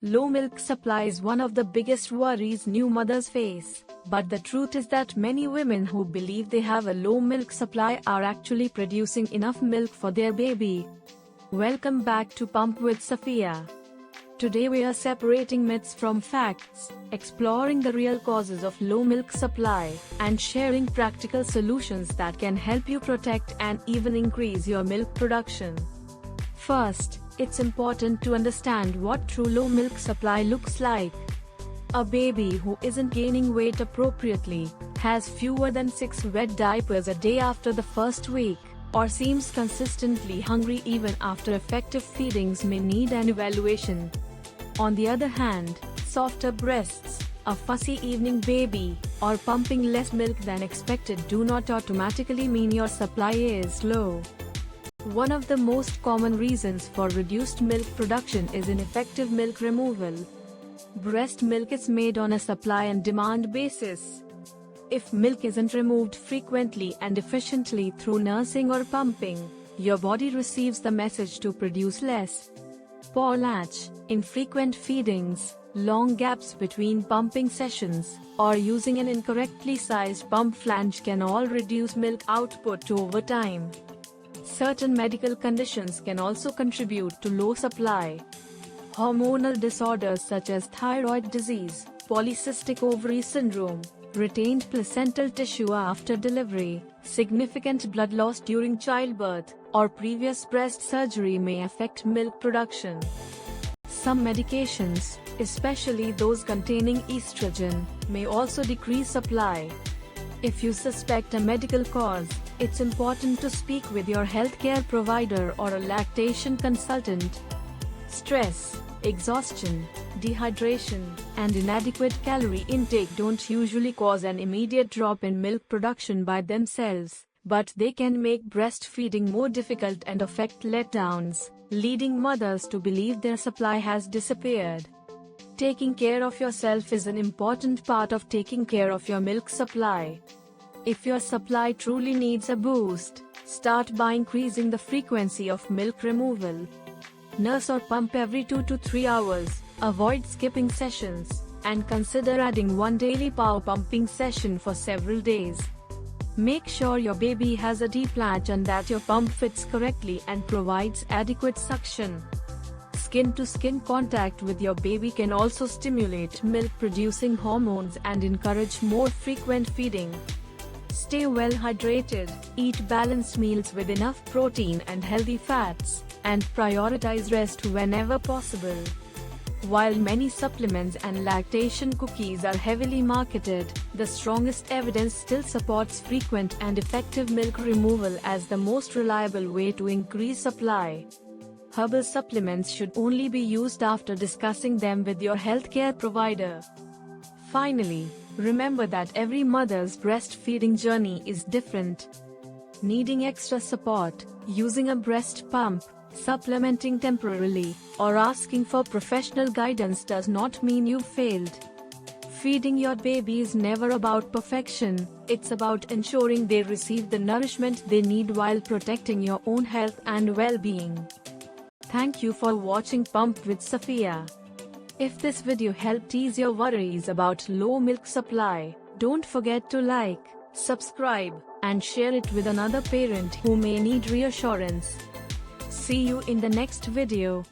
Low milk supply is one of the biggest worries new mothers face, but the truth is that many women who believe they have a low milk supply are actually producing enough milk for their baby. Welcome back to Pump with Safia. Today we are separating myths from facts, exploring the real causes of low milk supply, and sharing practical solutions that can help you protect and even increase your milk production. First, it's important to understand what true low milk supply looks like. A baby who isn't gaining weight appropriately, has fewer than 6 wet diapers a day after the first week, or seems consistently hungry even after effective feedings may need an evaluation. On the other hand, softer breasts, a fussy evening baby, or pumping less milk than expected do not automatically mean your supply is low. One of the most common reasons for reduced milk production is ineffective milk removal. Breast milk is made on a supply and demand basis. If milk isn't removed frequently and efficiently through nursing or pumping, your body receives the message to produce less. Poor latch, infrequent feedings, long gaps between pumping sessions, or using an incorrectly sized pump flange can all reduce milk output over time. Certain medical conditions can also contribute to low supply. Hormonal disorders such as thyroid disease, polycystic ovary syndrome, retained placental tissue after delivery, significant blood loss during childbirth, or previous breast surgery may affect milk production. Some medications, especially those containing estrogen, may also decrease supply. If you suspect a medical cause, it's important to speak with your healthcare provider or a lactation consultant. Stress, exhaustion, dehydration, and inadequate calorie intake don't usually cause an immediate drop in milk production by themselves, but they can make breastfeeding more difficult and affect letdowns, leading mothers to believe their supply has disappeared. Taking care of yourself is an important part of taking care of your milk supply. If your supply truly needs a boost, start by increasing the frequency of milk removal. Nurse or pump every 2 to 3 hours, avoid skipping sessions, and consider adding one daily power pumping session for several days. Make sure your baby has a deep latch and that your pump fits correctly and provides adequate suction. Skin-to-skin contact with your baby can also stimulate milk-producing hormones and encourage more frequent feeding. Stay well hydrated, eat balanced meals with enough protein and healthy fats, and prioritize rest whenever possible. While many supplements and lactation cookies are heavily marketed, the strongest evidence still supports frequent and effective milk removal as the most reliable way to increase supply. Herbal supplements should only be used after discussing them with your healthcare provider. Finally, remember that every mother's breastfeeding journey is different. Needing extra support, using a breast pump, supplementing temporarily, or asking for professional guidance does not mean you failed. Feeding your baby is never about perfection, it's about ensuring they receive the nourishment they need while protecting your own health and well-being. Thank you for watching Pump with Safia. If this video helped ease your worries about low milk supply, don't forget to like, subscribe, and share it with another parent who may need reassurance. See you in the next video.